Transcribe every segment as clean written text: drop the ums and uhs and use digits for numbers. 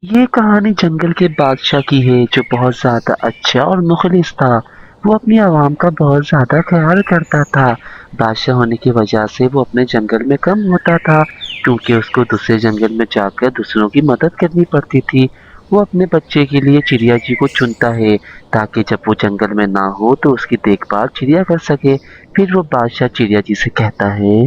ये कहानी जंगल के बादशाह की है जो बहुत ज़्यादा अच्छा और मुखलिस था। वो अपनी आवाम का बहुत ज़्यादा ख्याल करता था। बादशाह होने की वजह से वो अपने जंगल में कम होता था क्योंकि उसको दूसरे जंगल में जाकर दूसरों की मदद करनी पड़ती थी। वो अपने बच्चे के लिए चिड़िया जी को चुनता है ताकि जब वो जंगल में ना हो तो उसकी देखभाल चिड़िया कर सके। फिर वो बादशाह चिड़िया जी से कहता है,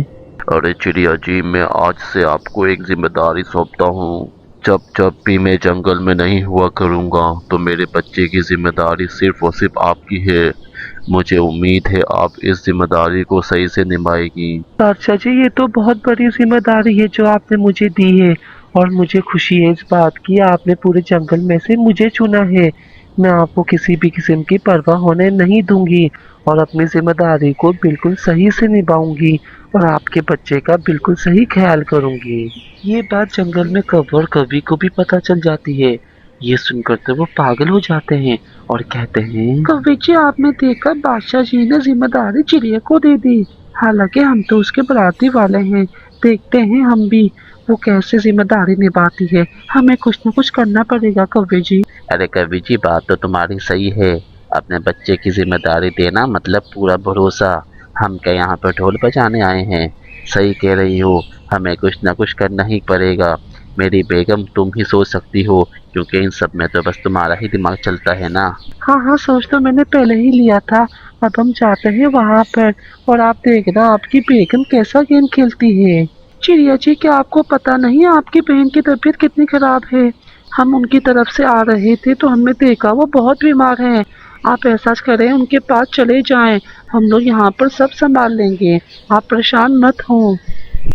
अरे चिड़िया जी, मैं आज से आपको एक जिम्मेदारी सौंपता हूँ। जब जब भी मैं जंगल में नहीं हुआ करूँगा तो मेरे बच्चे की जिम्मेदारी सिर्फ और सिर्फ आपकी है। मुझे उम्मीद है आप इस जिम्मेदारी को सही से निभाएगी। बादशाह जी, ये तो बहुत बड़ी जिम्मेदारी है जो आपने मुझे दी है और मुझे खुशी है इस बात की आपने पूरे जंगल में से मुझे चुना है। मैं आपको किसी भी किस्म की परवाह होने नहीं दूंगी और अपनी जिम्मेदारी को बिल्कुल सही से निभाऊंगी और आपके बच्चे का बिल्कुल सही ख्याल करूंगी। ये बात जंगल में कव्वा और कवि को भी पता चल जाती है। ये सुनकर तो वो पागल हो जाते हैं और कहते हैं, कवि जी आपने देखा बादशाह जी ने जिम्मेदारी चिड़िया को दे दी। हालांकि हम तो उसके बराती वाले हैं। देखते हैं हम भी वो कैसे जिम्मेदारी निभाती है। हमें कुछ न कुछ करना पड़ेगा कव्वे जी। अरे कवि जी, बात तो तुम्हारी सही है। अपने बच्चे की जिम्मेदारी देना मतलब पूरा भरोसा। हम क्या यहाँ पर ढोल बजाने आए हैं? सही कह रही हो, हमें कुछ न कुछ करना ही पड़ेगा। मेरी बेगम, तुम ही सोच सकती हो क्योंकि इन सब में तो बस तुम्हारा ही दिमाग चलता है ना। हाँ हाँ, सोच तो मैंने पहले ही लिया था। अब हम जाते हैं वहाँ पर और आप देखना आपकी बेगम कैसा गेम खेलती है। चिड़िया जी, क्या आपको पता नहीं आपकी बहन की तबीयत कितनी खराब है? हम उनकी तरफ से आ रहे थे तो हमने देखा वो बहुत बीमार है। आप ऐसा करें उनके पास चले जाएं। हम लोग यहाँ पर सब संभाल लेंगे। आप परेशान मत हो।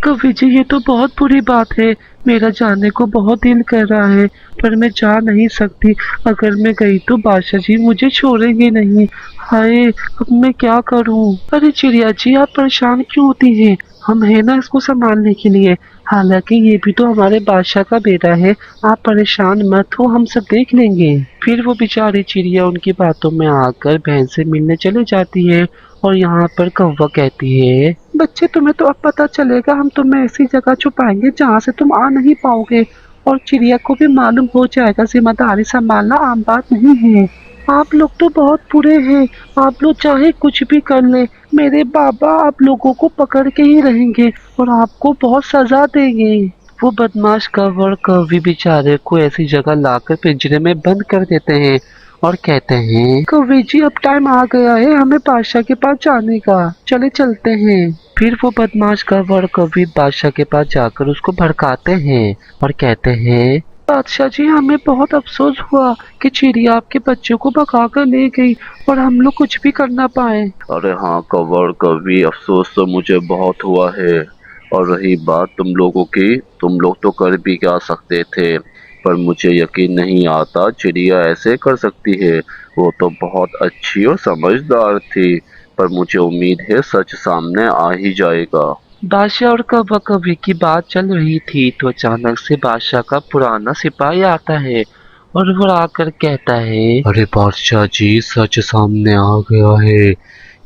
कवि जी, ये तो बहुत बुरी बात है। मेरा जाने को बहुत दिल कर रहा है पर मैं जा नहीं सकती। अगर मैं गई तो बादशाह जी मुझे छोड़ेंगे नहीं। हाय, अब मैं क्या करूं? अरे चिड़िया जी, आप परेशान क्यों होती हैं? हम है ना इसको संभालने के लिए। हालांकि ये भी तो हमारे बादशाह का बेटा है। आप परेशान मत हो, हम सब देख लेंगे। फिर वो बेचारी चिड़िया उनकी बातों में आकर बहन से मिलने चले जाती है और यहाँ पर कौवा कहती है, बच्चे तुम्हें तो अब पता चलेगा। हम तुम्हें ऐसी जगह छुपाएंगे जहाँ से तुम आ नहीं पाओगे और चिड़िया को भी मालूम हो जाएगा जिम्मेदारी संभालना आम बात नहीं है। आप लोग तो बहुत बुरे हैं। आप लोग चाहे कुछ भी कर ले, मेरे बाबा आप लोगों को पकड़ के ही रहेंगे और आपको बहुत सजा देंगे। वो बदमाश कौवा और कौवी बेचारे को ऐसी जगह लाकर पिंजरे में बंद कर देते हैं और कहते हैं, कौवे जी अब टाइम आ गया है हमें बादशाह के पास जाने का। चले चलते हैं। फिर वो बदमाश कौवा और कौवी बादशाह के पास जाकर उसको भड़काते हैं और कहते हैं, बादशाह जी हमें बहुत अफसोस हुआ कि चिड़िया आपके बच्चों को भगा कर ले गई और हम लोग कुछ भी कर ना पाए। अरे हाँ कवर, कभी अफसोस तो मुझे बहुत हुआ है। और रही बात तुम लोगों की, तुम लोग तो कर भी क्या सकते थे, पर मुझे यकीन नहीं आता चिड़िया ऐसे कर सकती है। वो तो बहुत अच्छी और समझदार थी, पर मुझे उम्मीद है सच सामने आ ही जाएगा। बादशाह और कौवा कौवी की बात चल रही थी तो अचानक से बादशाह का पुराना सिपाही आता है और वो आकर कहता है, अरे बादशाह जी, सच सामने आ गया है।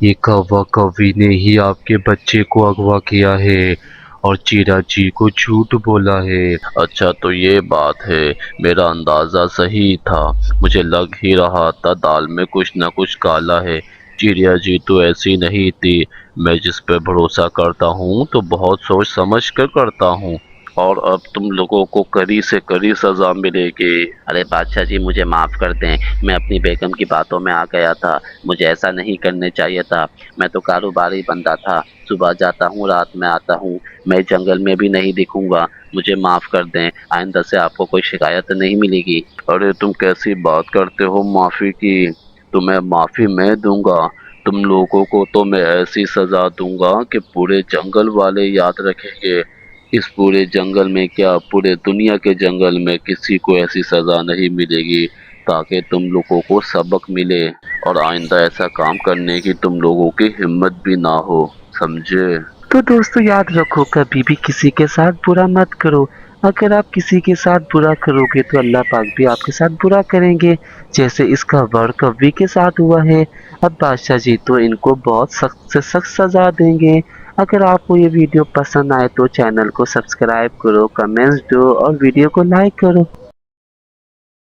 ये कौवा कौवी ने ही आपके बच्चे को अगवा किया है और चिड़ा जी को झूठ बोला है। अच्छा तो ये बात है, मेरा अंदाज़ा सही था। मुझे लग ही रहा था दाल में कुछ न कुछ काला है। चिड़िया जी तो ऐसी नहीं थी। मैं जिस पे भरोसा करता हूँ तो बहुत सोच समझ कर करता हूँ। और अब तुम लोगों को कड़ी से कड़ी सजा मिलेगी। अरे बादशाह जी, मुझे माफ़ कर दें। मैं अपनी बेगम की बातों में आ गया था। मुझे ऐसा नहीं करने चाहिए था। मैं तो कारोबारी बंदा था। सुबह जाता हूँ, रात में आता हूँ। मैं जंगल में भी नहीं दिखूंगा। मुझे माफ़ कर दें। आइंदा से आपको कोई शिकायत नहीं मिलेगी। अरे तुम कैसी बात करते हो माफ़ी की? तुम्हें माफ़ी मैं दूंगा। तुम लोगों को तो मैं ऐसी सज़ा दूंगा कि पूरे जंगल वाले याद रखेंगे। इस पूरे जंगल में क्या, पूरे दुनिया के जंगल में किसी को ऐसी सज़ा नहीं मिलेगी, ताकि तुम लोगों को सबक मिले और आइंदा ऐसा काम करने की तुम लोगों की हिम्मत भी ना हो। समझे? तो दोस्तों याद रखो कभी भी किसी के साथ बुरा मत करो। अगर आप किसी के साथ बुरा करोगे तो अल्लाह पाक भी आपके साथ बुरा करेंगे, जैसे इस कौवा और कौवी के साथ हुआ है। अब बादशाह जी तो इनको बहुत सख्त से सख्त सजा देंगे। अगर आपको ये वीडियो पसंद आए तो चैनल को सब्सक्राइब करो, कमेंट्स दो और वीडियो को लाइक करो।